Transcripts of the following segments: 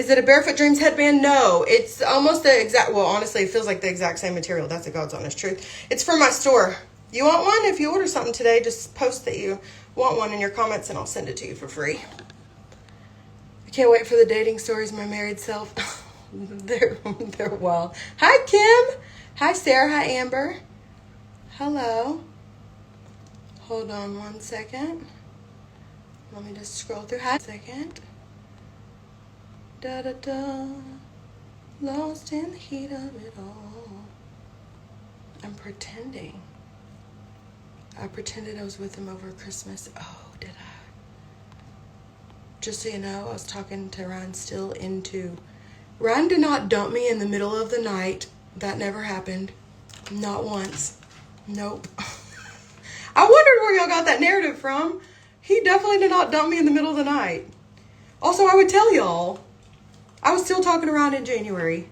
Is it a Barefoot Dreams headband? No, it's almost the exact, well, honestly, it feels like the exact same material. That's the God's honest truth. It's from my store. You want one? If you order something today, just post that you want one in your comments and I'll send it to you for free. I can't wait for the dating stories of my married self. They're wild. Hi, Kim. Hi, Sarah. Hi, Amber. Hello. Hold on one second. Let me just scroll through. Hi, second. Da da da. Lost in the heat of it all. I'm pretending. I pretended I was with him over Christmas. Oh, did I? Just so you know, I was talking to Ryan still into... Ryan did not dump me in the middle of the night. That never happened. Not once. Nope. I wondered where y'all got that narrative from. He definitely did not dump me in the middle of the night. Also, I would tell y'all, I was still talking to Ryan in January.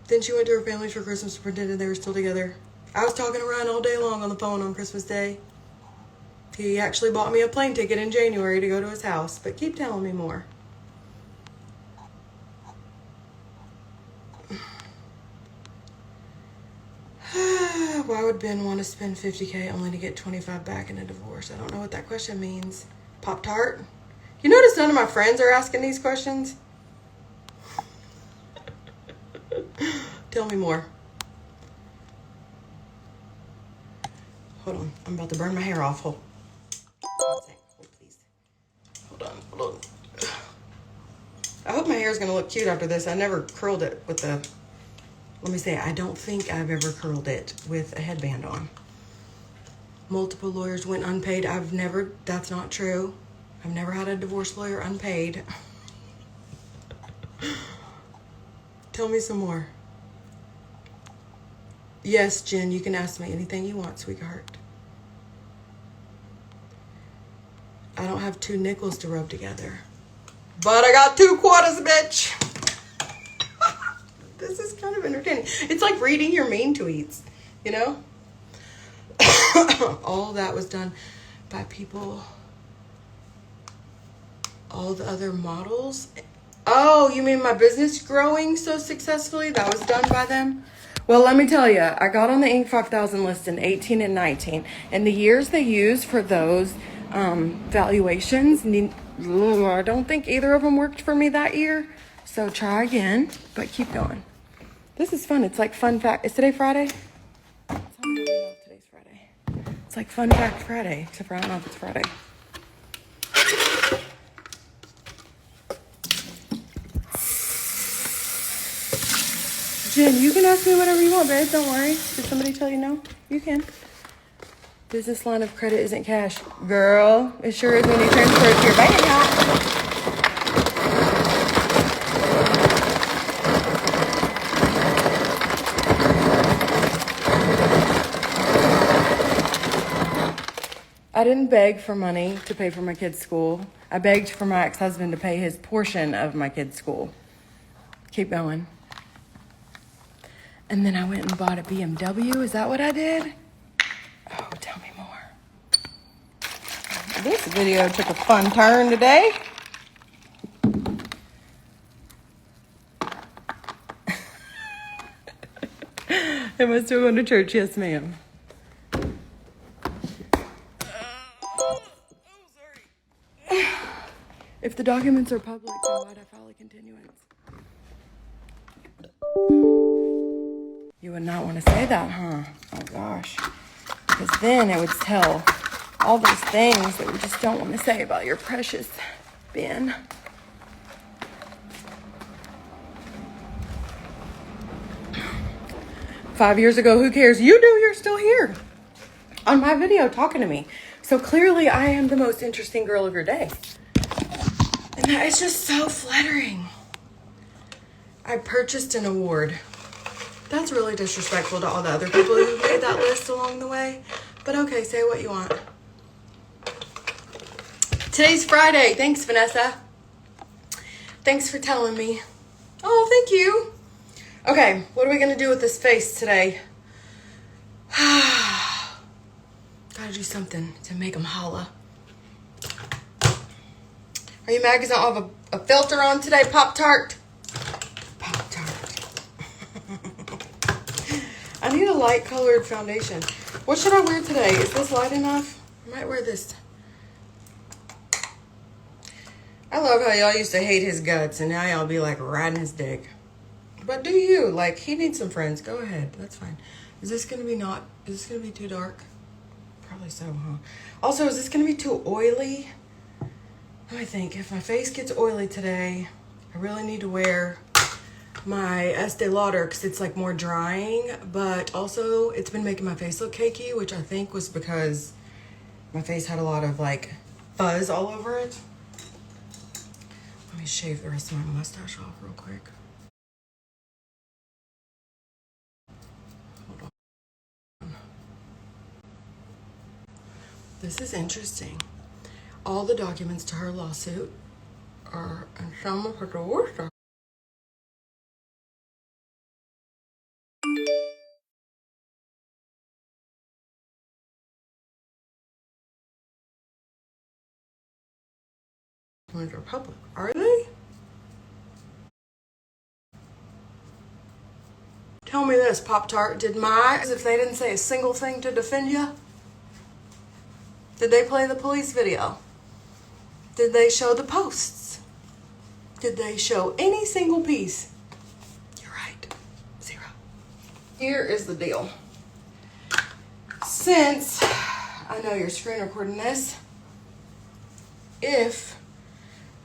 Then she went to her family for Christmas, pretended they were still together. I was talking to Ryan all day long on the phone on Christmas Day. He actually bought me a plane ticket in January to go to his house, but keep telling me more. Why would Ben want to spend $50K only to get $25 back in a divorce? I don't know what that question means. Pop-Tart? You notice none of my friends are asking these questions? Tell me more. Hold on. I'm about to burn my hair off. Hold on. Oh, please. Hold on. I hope my hair is going to look cute after this. I never curled it with the... Let me say, I don't think I've ever curled it with a headband on. Multiple lawyers went unpaid. That's not true. I've never had a divorce lawyer unpaid. Tell me some more. Yes, Jen, you can ask me anything you want, sweetheart. I don't have 2 nickels to rub together. But I got 2 quarters, bitch. This is kind of entertaining. It's like reading your mean tweets, you know? All that was done by people. All the other models. Oh, you mean my business growing so successfully? That was done by them? Well, let me tell you, I got on the Inc. 5000 list in 18 and 19. And the years they use for those valuations, I don't think either of them worked for me that year. So try again, but keep going. This is fun. It's like fun fact. Is today Friday? Tell me how you know today's Friday. It's like fun fact Friday, except for I don't know if it's Friday. Jen, you can ask me whatever you want, babe. Don't worry. Did somebody tell you no? You can. Business line of credit isn't cash. Girl, it sure is when you transfer it to your bank account. I didn't beg for money to pay for my kids' school. I begged for my ex-husband to pay his portion of my kids' school. Keep going. And then I went and bought a BMW. Is that what I did? Oh, tell me more. This video took a fun turn today. Am I still going to church? Yes, ma'am. If the documents are public, then why'd I file a continuance? You would not want to say that, huh? Oh, gosh. Because then it would tell all those things that we just don't want to say about your precious Ben. Five years ago, who cares? You do, you're still here on my video talking to me. So clearly I am the most interesting girl of your day. And that is just so flattering. I purchased an award. That's really disrespectful to all the other people who made that list along the way. But okay, say what you want. Today's Friday. Thanks, Vanessa. Thanks for telling me. Oh, thank you. Okay, what are we going to do with this face today? Gotta do something to make them holla. Are you mad because I don't have a filter on today, Pop-Tart? Pop-Tart. I need a light colored foundation. What should I wear today? Is this light enough? I might wear this. I love how y'all used to hate his guts and now y'all be like riding his dick. But do you? Like, he needs some friends. Go ahead. That's fine. Is this going to be too dark? Probably so, huh? Also, is this going to be too oily? Let me think. If my face gets oily today, I really need to wear my Estee Lauder because it's like more drying, but also it's been making my face look cakey, which I think was because my face had a lot of like fuzz all over it. Let me shave the rest of my mustache off real quick. Hold on. This is interesting. All the documents to her lawsuit are in some of her divorce documents. Are public. Are they? Tell me this, Pop-Tart. Did if they didn't say a single thing to defend you? Did they play the police video? Did they show the posts? Did they show any single piece? You're right. 0. Here is the deal. Since I know you're screen recording this, if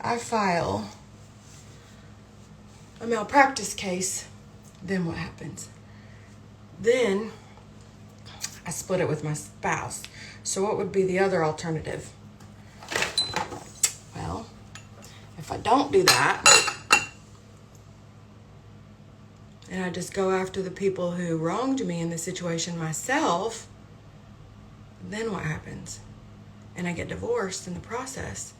I file a malpractice case, then what happens? Then I split it with my spouse. So what would be the other alternative? Well, if I don't do that, and I just go after the people who wronged me in this situation myself, then what happens? And I get divorced in the process.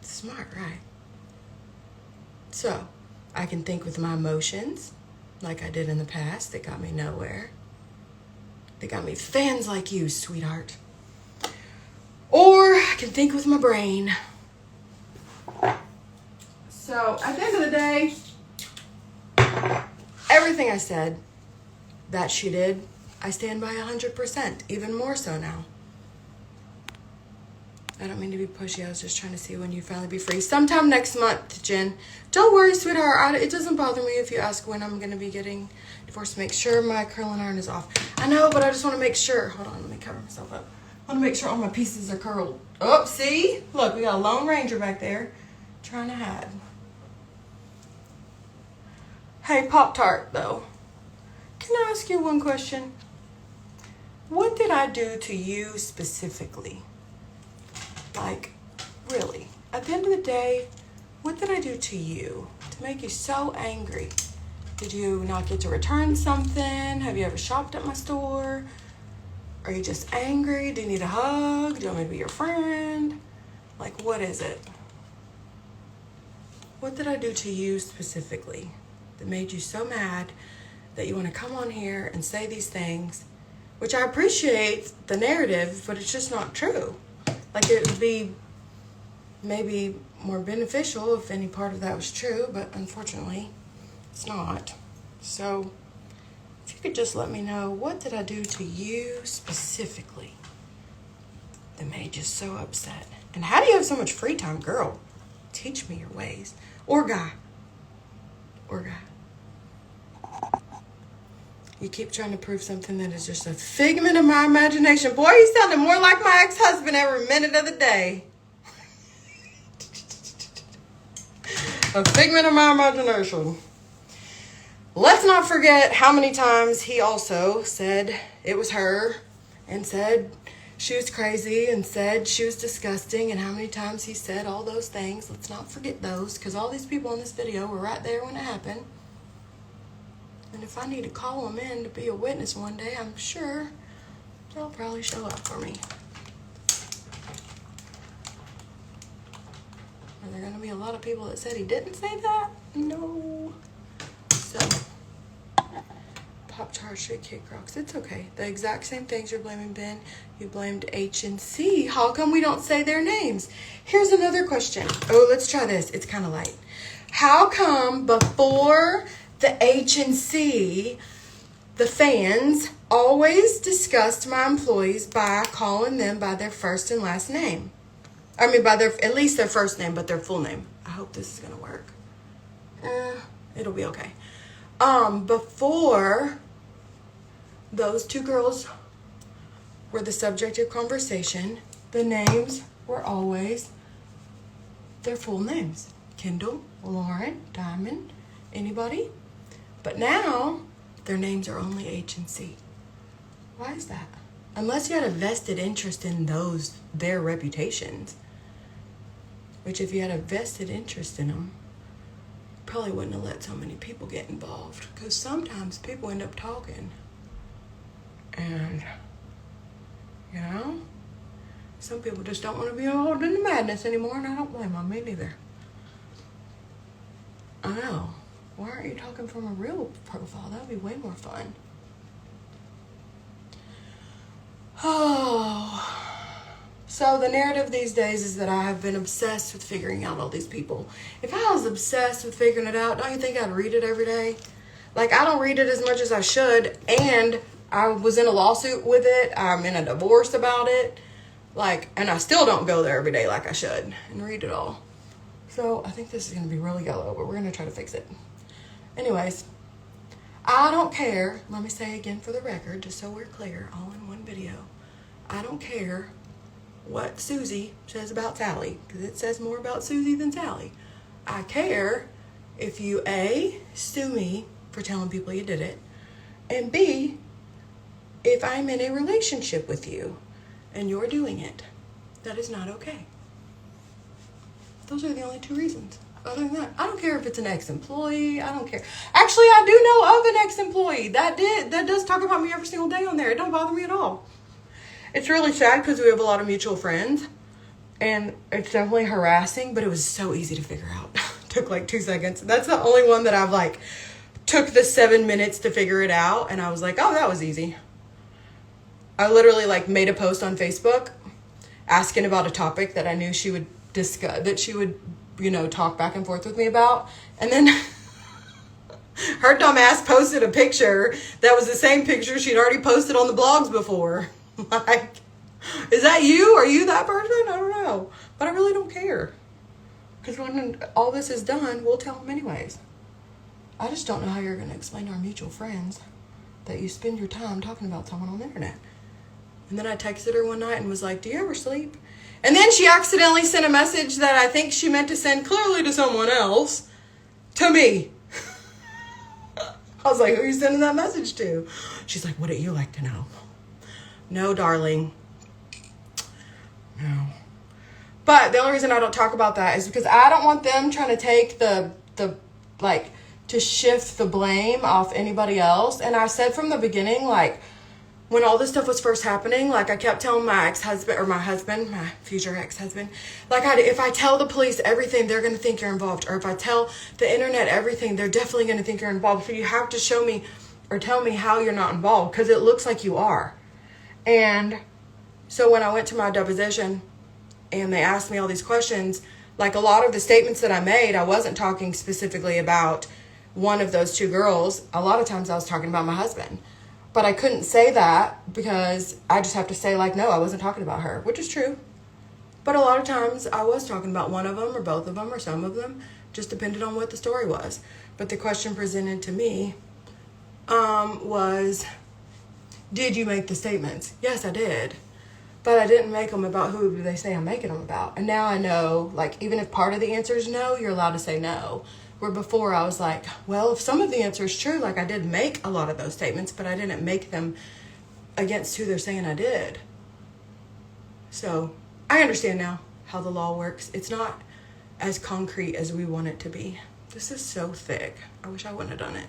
Smart, right? So, I can think with my emotions, like I did in the past, that got me nowhere. They got me fans like you, sweetheart. Or I can think with my brain. So, at the end of the day, everything I said that she did, I stand by 100%, even more so now. I don't mean to be pushy. I was just trying to see when you'd finally be free. Sometime next month, Jen. Don't worry, sweetheart. It doesn't bother me if you ask when I'm going to be getting divorced. Make sure my curling iron is off. I know, but I just want to make sure. Hold on, let me cover myself up. I want to make sure all my pieces are curled. Oh, see? Look, we got a Lone Ranger back there trying to hide. Hey, Pop-Tart, though. Can I ask you one question? What did I do to you specifically? Like, really, at the end of the day, what did I do to you to make you so angry? Did you not get to return something? Have you ever shopped at my store? Are you just angry? Do you need a hug? Do you want me to be your friend? Like, what is it? What did I do to you specifically that made you so mad that you want to come on here and say these things, which I appreciate the narrative, but it's just not true. Like, it would be maybe more beneficial if any part of that was true, but unfortunately, it's not. So, if you could just let me know, what did I do to you specifically that made you so upset? And how do you have so much free time, girl? Teach me your ways. Or guy. Or guy. You keep trying to prove something that is just a figment of my imagination. Boy, you sounded more like my ex-husband every minute of the day. A figment of my imagination. Let's not forget how many times he also said it was her and said she was crazy and said she was disgusting, and how many times he said all those things. Let's not forget those, because all these people in this video were right there when it happened. And if I need to call them in to be a witness one day, I'm sure they'll probably show up for me. Are there going to be a lot of people that said he didn't say that? No. So, Top Chart Street Kid Crocs. It's okay. The exact same things you're blaming Ben, you blamed H and C. How come we don't say their names? Here's another question. Oh, let's try this. It's kind of light. How come before the H and C, the fans always discussed my employees by calling them by their first and last name? I mean, by at least their first name, but their full name. I hope this is going to work. It'll be okay. Before those two girls were the subject of conversation, the names were always their full names. Kendall, Lauren, Diamond, anybody. But now, their names are only H and C. Why is that? Unless you had a vested interest in their reputations. Which if you had a vested interest in them, probably wouldn't have let so many people get involved. Because sometimes people end up talking. And, you know, some people just don't want to be involved in the madness anymore, and I don't blame them, me neither. I know. Why aren't you talking from a real profile? That would be way more fun. Oh. So the narrative these days is that I have been obsessed with figuring out all these people. If I was obsessed with figuring it out, don't you think I'd read it every day? Like, I don't read it as much as I should, and I was in a lawsuit with it. I'm in a divorce about it. Like, and I still don't go there every day like I should and read it all. So I think this is going to be really yellow, but we're going to try to fix it. Anyways, I don't care. Let me say again for the record, just so we're clear, all in one video. I don't care what Susie says about Sally, because it says more about Susie than Sally. I care if you A, sue me for telling people you did it, and B, if I'm in a relationship with you and you're doing it. That is not okay. Those are the only two reasons. Other than that, I don't care if it's an ex-employee. I don't care. Actually, I do know of an ex-employee that does talk about me every single day on there. It don't bother me at all. It's really sad because we have a lot of mutual friends, and it's definitely harassing, but it was so easy to figure out. Took like 2 seconds. That's the only one that I've like took the 7 minutes to figure it out, and I was like, oh, that was easy. I literally like made a post on Facebook asking about a topic that I knew she would discuss, that she would, you know, talk back and forth with me about, and then her dumb ass posted a picture that was the same picture she'd already posted on the blogs before. Like, is that you? Are you that person? I don't know. But I really don't care. Because when all this is done, we'll tell them anyways. I just don't know how you're going to explain to our mutual friends that you spend your time talking about someone on the internet. And then I texted her one night and was like, do you ever sleep? And then she accidentally sent a message that I think she meant to send clearly to someone else, to me. I was like, who are you sending that message to? She's like, wouldn't you like to know? No, darling. No. But the only reason I don't talk about that is because I don't want them trying to take to shift the blame off anybody else. And I said from the beginning, like, when all this stuff was first happening, like, I kept telling my ex-husband, or my husband, my future ex-husband, like, if I tell the police everything, they're going to think you're involved. Or if I tell the internet everything, they're definitely going to think you're involved. So you have to show me or tell me how you're not involved, because it looks like you are. And so when I went to my deposition and they asked me all these questions, like, a lot of the statements that I made, I wasn't talking specifically about one of those two girls. A lot of times I was talking about my husband. But I couldn't say that because I just have to say, like, no, I wasn't talking about her, which is true. But a lot of times I was talking about one of them or both of them or some of them, just depended on what the story was. But the question presented to me was, did you make the statements? Yes, I did. But I didn't make them about who they say I'm making them about. And now I know, like, even if part of the answer is no, you're allowed to say no. Where before I was like, well, if some of the answer is true, like, I did make a lot of those statements, but I didn't make them against who they're saying I did. So I understand now how the law works. It's not as concrete as we want it to be. This is so thick. I wish I wouldn't have done it.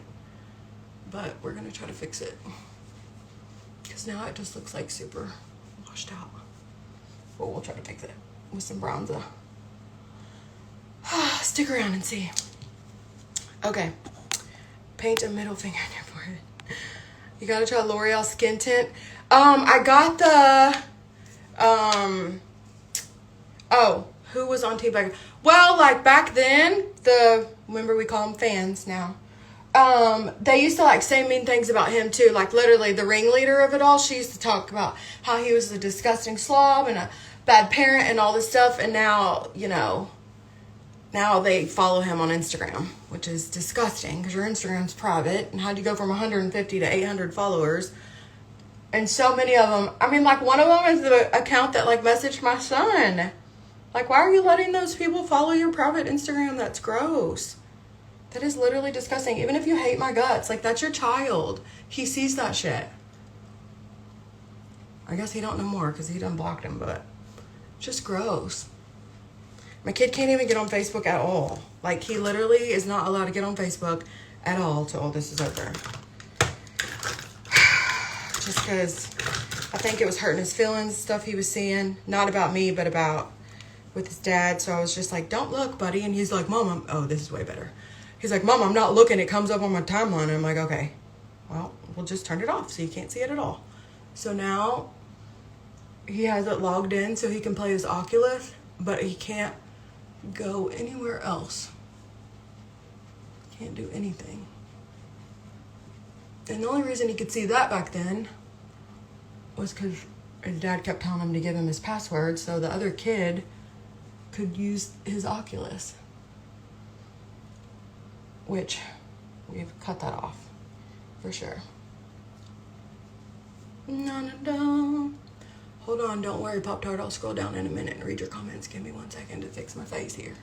But we're going to try to fix it. Because now it just looks like super washed out. But we'll try to fix it with some bronzer. Stick around and see. Okay. Paint a middle finger on your forehead. You gotta try L'Oreal Skin Tint. I got the, oh, who was on Teabag? Well, like back then, remember we call them fans now. They used to like say mean things about him too. Like literally the ringleader of it all. She used to talk about how he was a disgusting slob and a bad parent and all this stuff. And now, you know, now they follow him on Instagram, which is disgusting because your Instagram's private. And how'd you go from 150 to 800 followers? And so many of them, I mean, like one of them is the account that like messaged my son. Like, why are you letting those people follow your private Instagram? That's gross. That is literally disgusting. Even if you hate my guts, like that's your child. He sees that shit. I guess he don't know more because he done blocked him, but just gross. My kid can't even get on Facebook at all. Like he literally is not allowed to get on Facebook at all till all this is over. Just because I think it was hurting his feelings, stuff he was seeing. Not about me, but about with his dad. So I was just like, don't look, buddy. And he's like, Mom, oh, this is way better. He's like, Mom, I'm not looking. It comes up on my timeline. And I'm like, okay, well, we'll just turn it off so you can't see it at all. So now he has it logged in so he can play his Oculus, but he can't go anywhere else. Can't do anything. And the only reason he could see that back then was because his dad kept telling him to give him his password so the other kid could use his Oculus. Which we've cut that off for sure. No. Hold on, don't worry, Pop Tart. I'll scroll down in a minute and read your comments. Give me 1 second to fix my face here.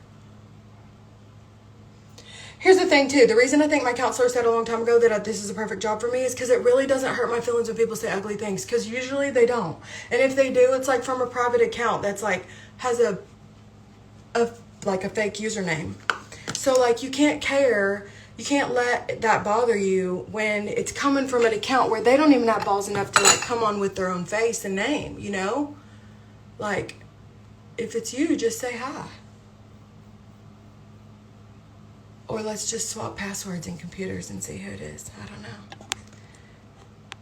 Here's the thing too. The reason I think my counselor said a long time ago that this is a perfect job for me is because it really doesn't hurt my feelings when people say ugly things. Because usually they don't. And if they do, it's like from a private account that's like has a fake username. So, like, you can't care, you can't let that bother you when it's coming from an account where they don't even have balls enough to, like, come on with their own face and name, you know? Like, if it's you, just say hi. Or let's just swap passwords in computers and see who it is. I don't know.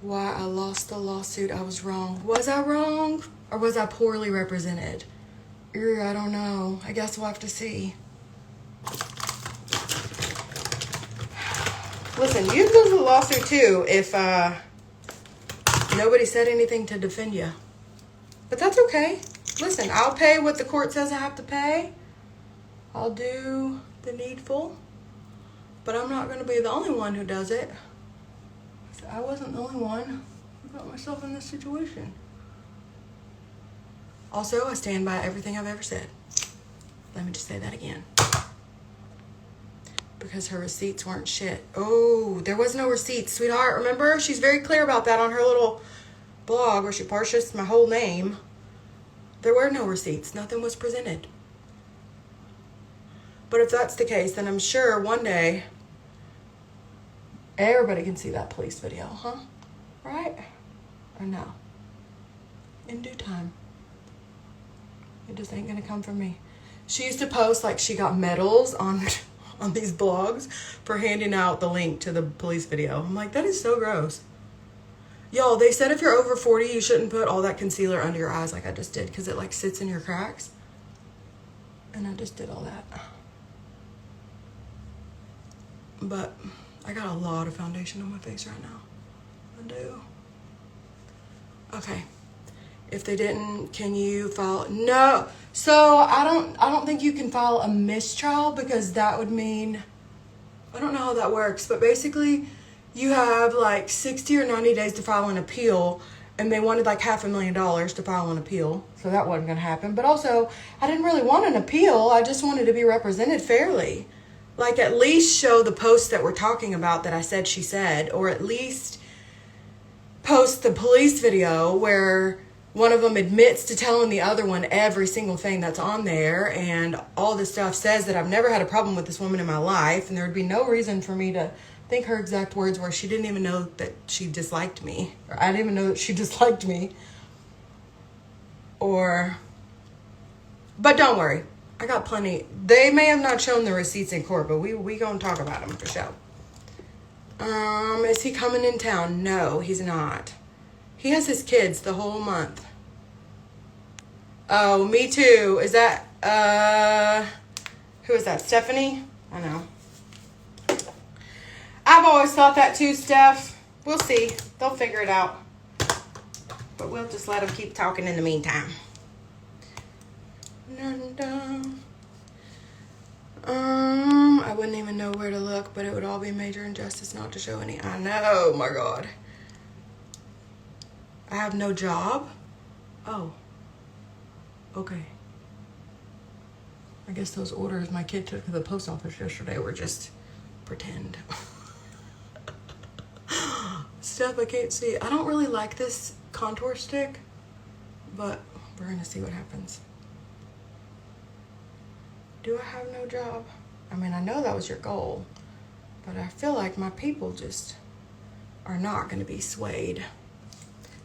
Why I lost the lawsuit, I was wrong. Was I wrong? Or was I poorly represented? I don't know. I guess we'll have to see. Listen, you'd lose a lawsuit too if nobody said anything to defend you. But that's okay. Listen, I'll pay what the court says I have to pay. I'll do the needful. But I'm not going to be the only one who does it. I wasn't the only one who got myself in this situation. Also, I stand by everything I've ever said. Let me just say that again. Because her receipts weren't shit. Oh, there was no receipts, sweetheart. Remember? She's very clear about that on her little blog where she purchased my whole name. There were no receipts. Nothing was presented. But if that's the case, then I'm sure one day everybody can see that police video, huh? Right? Or no? In due time. It just ain't gonna come from me. She used to post like she got medals on these blogs for handing out the link to the police video. I'm like, that is so gross. Y'all, they said if you're over 40, you shouldn't put all that concealer under your eyes like I just did because it like sits in your cracks. And I just did all that. But I got a lot of foundation on my face right now. I do. Okay. If they didn't, can you file? No. So I don't think you can file a mistrial because that would mean, I don't know how that works, but basically you have like 60 or 90 days to file an appeal, and they wanted like $500,000 to file an appeal. So that wasn't going to happen. But also, I didn't really want an appeal. I just wanted to be represented fairly. Like at least show the posts that we're talking about that I said she said, or at least post the police video where one of them admits to telling the other one every single thing that's on there, and all this stuff says that I've never had a problem with this woman in my life, and there would be no reason for me to think her exact words were she didn't even know that she disliked me, or I didn't even know that she disliked me, or, but don't worry, I got plenty. They may have not shown the receipts in court, but we gonna talk about them for sure. Is he coming in town? No, he's not. He has his kids the whole month. Oh, me too. Is that, who is that? Stephanie? I know. I've always thought that too, Steph. We'll see. They'll figure it out. But we'll just let them keep talking in the meantime. I wouldn't even know where to look, but it would all be major injustice not to show any. I know, my God. I have no job? Oh. Okay. I guess those orders my kid took to the post office yesterday were just pretend. Stuff I can't see. I don't really like this contour stick, but we're gonna see what happens. Do I have no job? I mean, I know that was your goal, but I feel like my people just are not gonna be swayed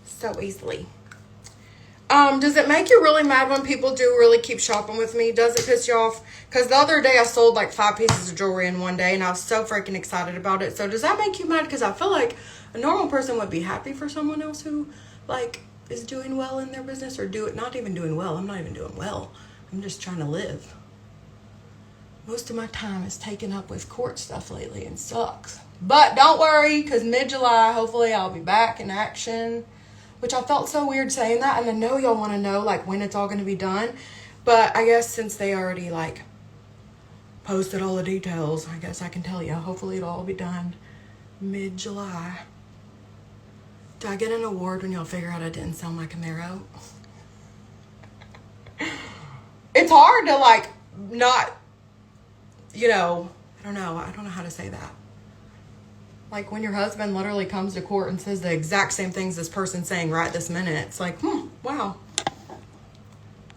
so easily. Does it make you really mad when people do really keep shopping with me? Does it piss you off? Because the other day I sold like 5 pieces of jewelry in one day and I was so freaking excited about it. So does that make you mad? Because I feel like a normal person would be happy for someone else who like is doing well in their business or not even doing well. I'm not even doing well. I'm just trying to live. Most of my time is taken up with court stuff lately and sucks. But don't worry, because mid-July, hopefully I'll be back in action. Which I felt so weird saying that, and I know y'all want to know like when it's all going to be done, but I guess since they already like posted all the details, I guess I can tell you. Hopefully it'll all be done mid-July. Do I get an award when y'all figure out I didn't sell my Camaro? It's hard to like not, you know, I don't know how to say that. Like when your husband literally comes to court and says the exact same things this person's saying right this minute. It's like, wow.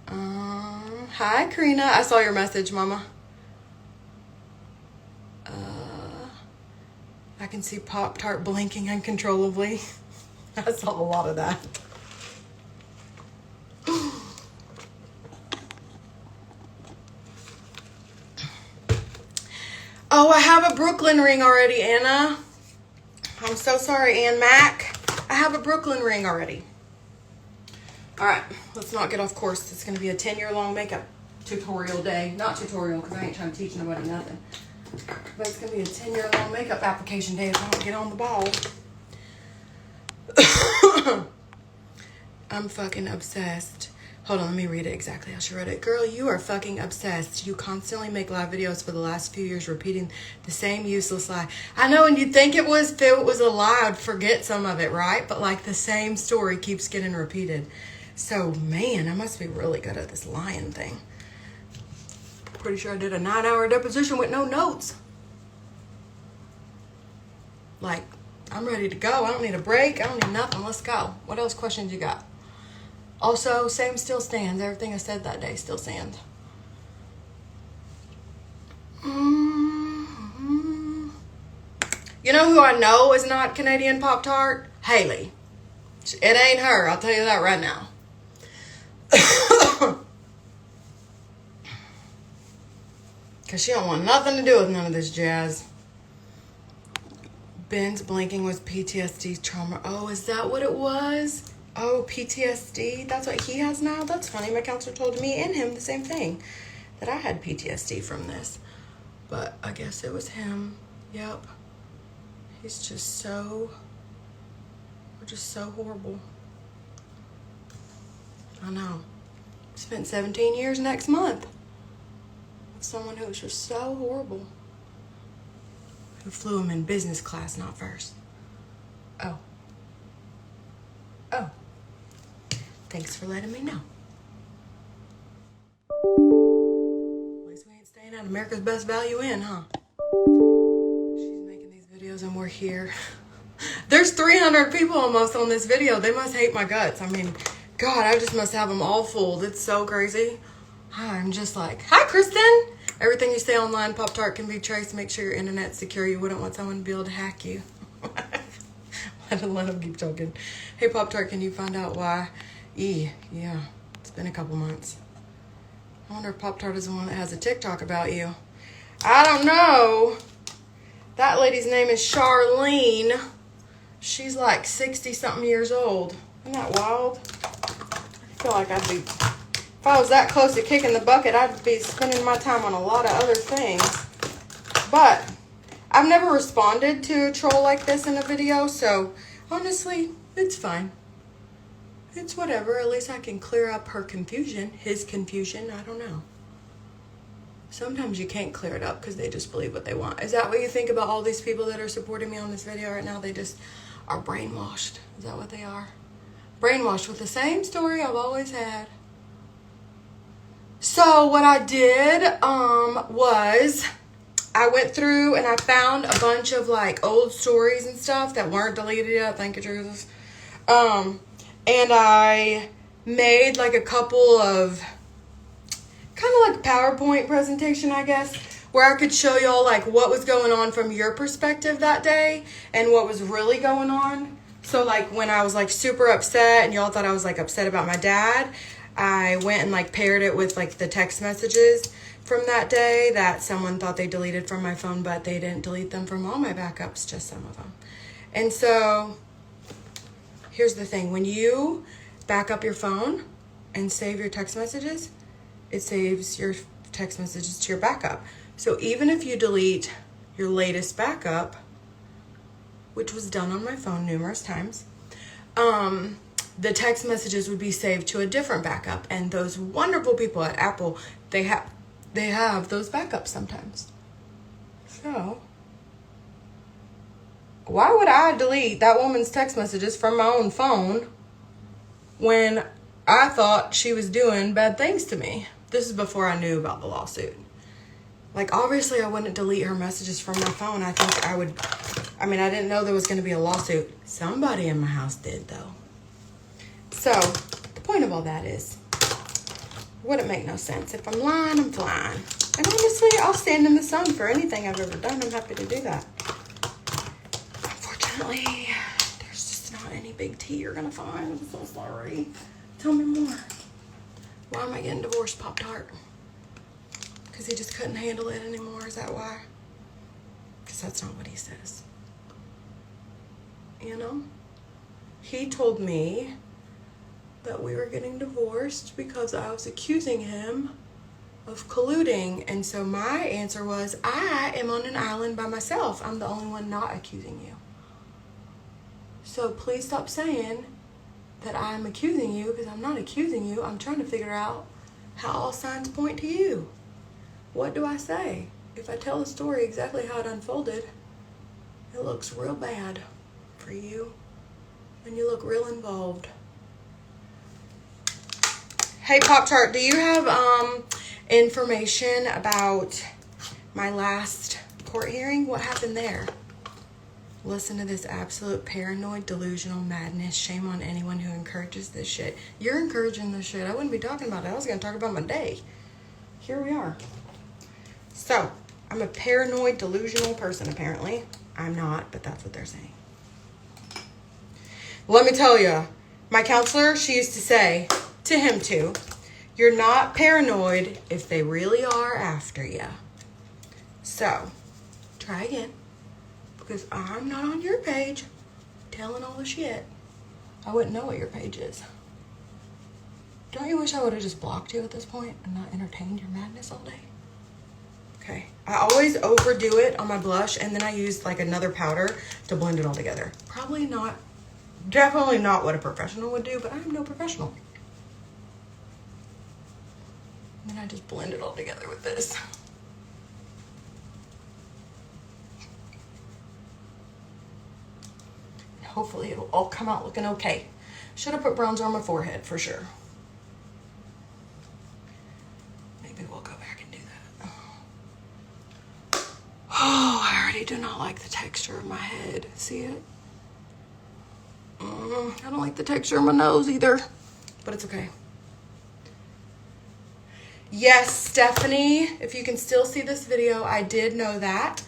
Hi, Karina. I saw your message, Mama. I can see Pop-Tart blinking uncontrollably. I saw a lot of that. Oh, I have a Brooklyn ring already, Anna. I'm so sorry, Ann Mac. I have a Brooklyn ring already. All right, let's not get off course. It's going to be a 10-year-long makeup tutorial day. Not tutorial, because I ain't trying to teach nobody nothing. But it's going to be a 10-year-long makeup application day if I don't get on the ball. I'm fucking obsessed. Hold on, let me read it exactly how she wrote it. Girl, you are fucking obsessed. You constantly make live videos for the last few years repeating the same useless lie. I know, and you'd think if it was a lie, I'd forget some of it, right? But like the same story keeps getting repeated. So, man, I must be really good at this lying thing. Pretty sure I did a 9-hour deposition with no notes. Like, I'm ready to go. I don't need a break. I don't need nothing. Let's go. What else questions you got? Also, same still stands. Everything I said that day still stands. Mm-hmm. You know who I know is not Canadian Pop-Tart? Haley. It ain't her. I'll tell you that right now. Because she don't want nothing to do with none of this jazz. Ben's blinking was PTSD trauma. Oh, is that what it was? Oh, PTSD? That's what he has now? That's funny. My counselor told me and him the same thing. That I had PTSD from this. But I guess it was him. Yep. He's just so... We're just so horrible. I know. Spent 17 years next month. With someone who was just so horrible. Who flew him in business class, not first. Oh. Oh. Thanks for letting me know. At least we ain't staying at America's Best Value Inn, huh? She's making these videos and we're here. There's 300 people almost on this video. They must hate my guts. I mean, God, I just must have them all fooled. It's so crazy. I'm just like, hi, Kristen. Everything you say online, Pop-Tart can be traced. Make sure your internet's secure. You wouldn't want someone to be able to hack you. Let him keep talking. Hey, Pop-Tart, can you find out why? Yeah, it's been a couple months. I wonder if Pop-Tart is the one that has a TikTok about you. I don't know. That lady's name is Charlene. She's like 60-something years old. Isn't that wild? I feel like I'd be... If I was that close to kicking the bucket, I'd be spending my time on a lot of other things. But I've never responded to a troll like this in a video, so honestly, it's fine. It's whatever. At least I can clear up her confusion. His confusion. I don't know. Sometimes you can't clear it up because they just believe what they want. Is that what you think about all these people that are supporting me on this video right now? They just are brainwashed. Is that what they are? Brainwashed with the same story I've always had. So what I did was I went through and I found a bunch of like old stories and stuff that weren't deleted yet. Thank you, Jesus. And I made like a couple of kind of like PowerPoint presentation, I guess, where I could show y'all like what was going on from your perspective that day and what was really going on. So like when I was like super upset and y'all thought I was like upset about my dad, I went and like paired it with like the text messages from that day that someone thought they deleted from my phone, but they didn't delete them from all my backups, just some of them. And so here's the thing. When you back up your phone and save your text messages, it saves your text messages to your backup. So even if you delete your latest backup, which was done on my phone numerous times, the text messages would be saved to a different backup. And those wonderful people at Apple, they have those backups sometimes. So why would I delete that woman's text messages from my own phone when I thought she was doing bad things to me? This is before I knew about the lawsuit. Like, obviously, I wouldn't delete her messages from my phone. I think I would... I mean, I didn't know there was going to be a lawsuit. Somebody in my house did, though. So, the point of all that is, it wouldn't make no sense. If I'm lying, I'm flying. And honestly, I'll stand in the sun for anything I've ever done. I'm happy to do that. Unfortunately, there's just not any big tea you're going to find. I'm so sorry. Tell me more. Why am I getting divorced, Pop-Tart? Because he just couldn't handle it anymore. Is that why? Because that's not what he says. You know? He told me that we were getting divorced because I was accusing him of colluding. And so my answer was, I am on an island by myself. I'm the only one not accusing you. So please stop saying that I'm accusing you, because I'm not accusing you. I'm trying to figure out how all signs point to you. What do I say? If I tell the story exactly how it unfolded, it looks real bad for you, and you look real involved. Hey, Pop-Tart, do you have information about my last court hearing? What happened there? Listen to this absolute paranoid, delusional madness. Shame on anyone who encourages this shit. You're encouraging this shit. I wouldn't be talking about it. I was going to talk about my day. Here we are. So, I'm a paranoid, delusional person, apparently. I'm not, but that's what they're saying. Let me tell you, my counselor, she used to say, to him too, you're not paranoid if they really are after you. So, try again. Because I'm not on your page telling all the shit. I wouldn't know what your page is. Don't you wish I would have just blocked you at this point and not entertained your madness all day? Okay. I always overdo it on my blush, and then I use like another powder to blend it all together. Probably not, definitely not what a professional would do, but I'm no professional. And then I just blend it all together with this. Hopefully it'll all come out looking okay. Should have put bronzer on my forehead for sure. Maybe we'll go back and do that. Oh, I already do not like the texture of my head. See it? I don't like the texture of my nose either, but it's okay. Yes, Stephanie, if you can still see this video, I did know that.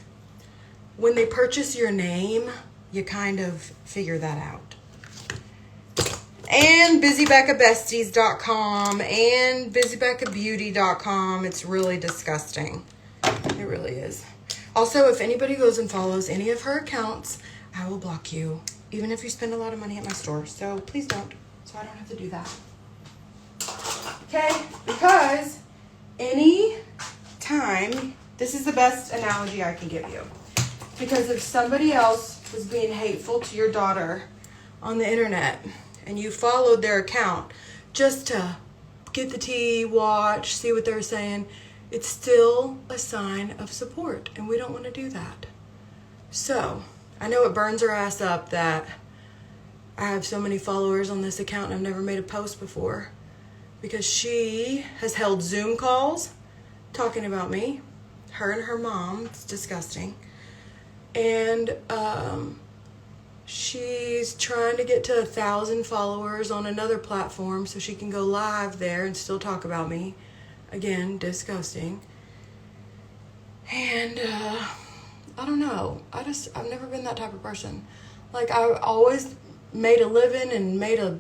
When they purchase your name, you kind of figure that out. And BusyBeccaBesties.com and BusyBeccaBeauty.com. It's really disgusting. It really is. Also, if anybody goes and follows any of her accounts, I will block you, even if you spend a lot of money at my store. So please don't, so I don't have to do that. Okay, because any time, this is the best analogy I can give you. Because if somebody else was being hateful to your daughter on the internet and you followed their account just to get the tea, watch, see what they're saying, it's still a sign of support, and we don't want to do that. So, I know it burns her ass up that I have so many followers on this account and I've never made a post before, because she has held Zoom calls talking about me, her and her mom. It's disgusting. And she's trying to get to 1,000 followers on another platform so she can go live there and still talk about me. Again, disgusting. And I don't know. I've never been that type of person. Like, I always made a living and made a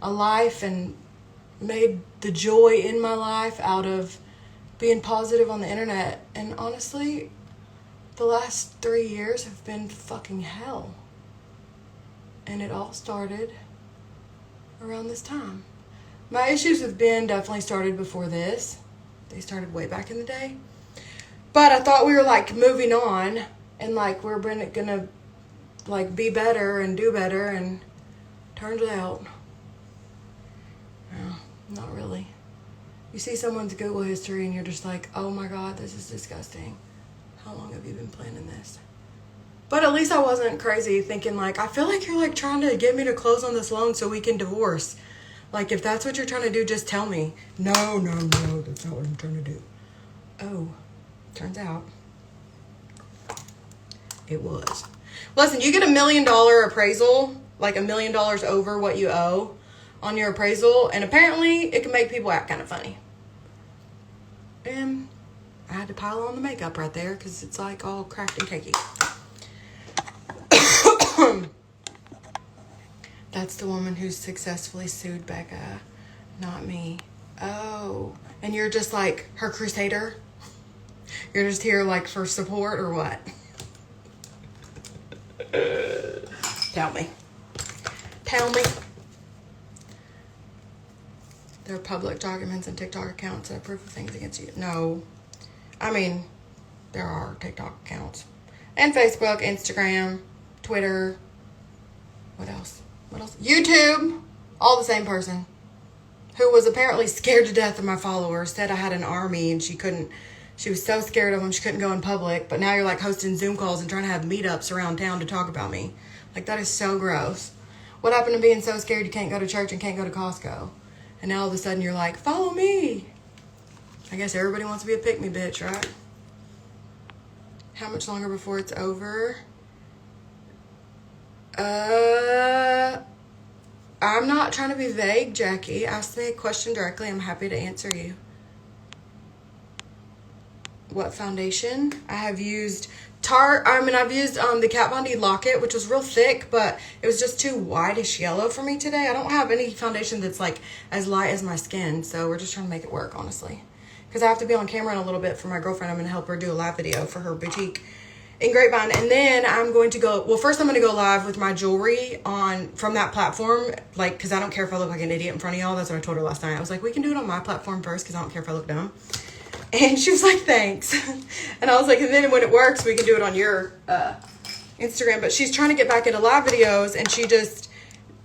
life and made the joy in my life out of being positive on the internet. And honestly, the last 3 years have been fucking hell. And it all started around this time. My issues with Ben definitely started before this. They started way back in the day. But I thought we were like moving on and like we're gonna like be better and do better, and turns out, well, not really. You see someone's Google history and you're just like, oh my God, this is disgusting. How long have you been planning this? But at least I wasn't crazy thinking like, I feel like you're like trying to get me to close on this loan so we can divorce. Like, if that's what you're trying to do, just tell me. No, that's not what I'm trying to do. Oh, turns out it was. Listen, you get $1 million appraisal, like $1 million over what you owe on your appraisal, and apparently it can make people act kind of funny. And I had to pile on the makeup right there because it's like all cracked and cakey. That's the woman who successfully sued Becca, not me. Oh, and you're just like her crusader? You're just here like for support or what? Tell me. There are public documents and TikTok accounts that have proof of things against you. No. I mean, there are TikTok accounts. And Facebook, Instagram, Twitter. What else? YouTube. All the same person. Who was apparently scared to death of my followers. Said I had an army and she was so scared of them she couldn't go in public. But now you're like hosting Zoom calls and trying to have meetups around town to talk about me. Like, that is so gross. What happened to being so scared you can't go to church and can't go to Costco? And now all of a sudden you're like, follow me. I guess everybody wants to be a pick-me bitch, right? How much longer before it's over? I'm not trying to be vague, Jackie. Ask me a question directly. I'm happy to answer you. What foundation? I have used I've used the Kat Von D Lock-It, which was real thick, but it was just too whitish yellow for me today. I don't have any foundation that's like as light as my skin, so we're just trying to make it work, honestly. Because I have to be on camera in a little bit for my girlfriend. I'm going to help her do a live video for her boutique in Grapevine. And then I'm going to go, well, first I'm going to go live with my jewelry from that platform, like, because I don't care if I look like an idiot in front of y'all. That's what I told her last night. I was like, we can do it on my platform first because I don't care if I look dumb. And she was like, thanks. And I was like, and then when it works, we can do it on your Instagram. But she's trying to get back into live videos, and she just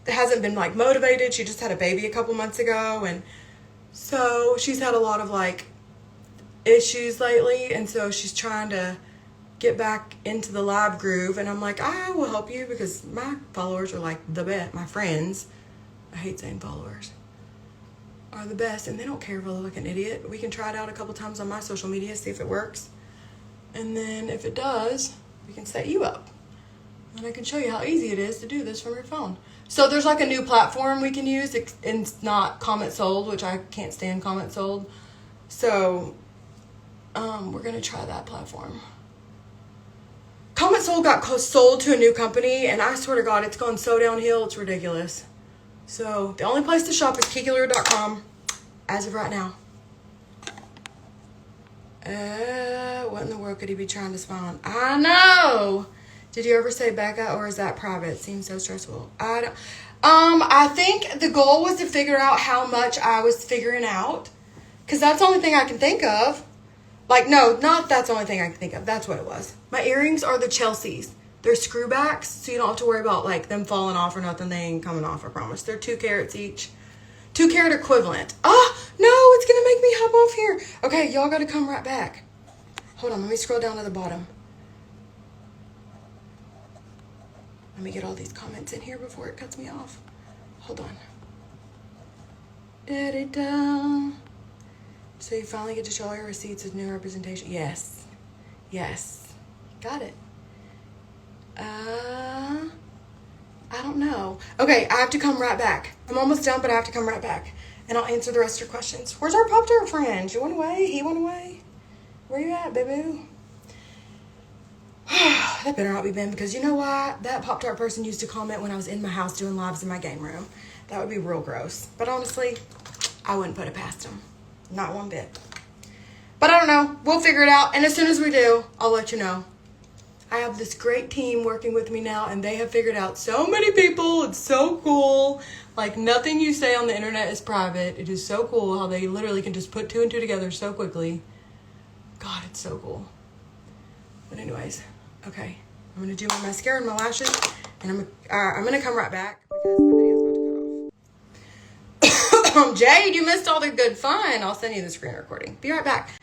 hasn't been, like, motivated. She just had a baby a couple months ago, and so she's had a lot of, like, issues lately, and so she's trying to get back into the live groove. And I'm like, I will help you because my followers are, like, the best. My friends, I hate saying followers, are the best, and they don't care if I look like an idiot. We can try it out a couple times on my social media, see if it works, and then if it does, we can set you up, and I can show you how easy it is to do this from your phone. So there's like a new platform we can use, and it's not Comment Sold, which I can't stand Comment Sold, so we're gonna try that platform. Comment Sold got sold to a new company, and I swear to God, it's gone so downhill, it's ridiculous. So, the only place to shop is KikiLure.com as of right now. What in the world could he be trying to spawn? I know. Did you ever say Becca, or is that private? Seems so stressful. I think the goal was to figure out how much I was figuring out, because that's the only thing I can think of. Like, no, not that's the only thing I can think of. That's what it was. My earrings are the Chelsea's. They're screwbacks, so you don't have to worry about, like, them falling off or nothing. They ain't coming off, I promise. They're 2 carats each. 2 carat equivalent. Ah, no, it's going to make me hop off here. Okay, y'all got to come right back. Hold on, let me scroll down to the bottom. Let me get all these comments in here before it cuts me off. Hold on. Da-da-da. So you finally get to show all your receipts with new representation. Yes. Yes. Got it. I don't know. Okay, I have to come right back. I'm almost done, but I have to come right back. And I'll answer the rest of your questions. Where's our Pop-Tart friend? You went away? He went away? Where you at, baby? That better not be Ben, because you know why? That Pop-Tart person used to comment when I was in my house doing lives in my game room. That would be real gross. But honestly, I wouldn't put it past him. Not one bit. But I don't know. We'll figure it out. And as soon as we do, I'll let you know. I have this great team working with me now, and they have figured out so many people. It's so cool. Like, nothing you say on the internet is private. It is so cool how they literally can just put 2 and 2 together so quickly. God, it's so cool. But anyways, okay. I'm going to do my mascara and my lashes, and I'm going to come right back because my video's about to cut off. Jade, you missed all the good fun. I'll send you the screen recording. Be right back.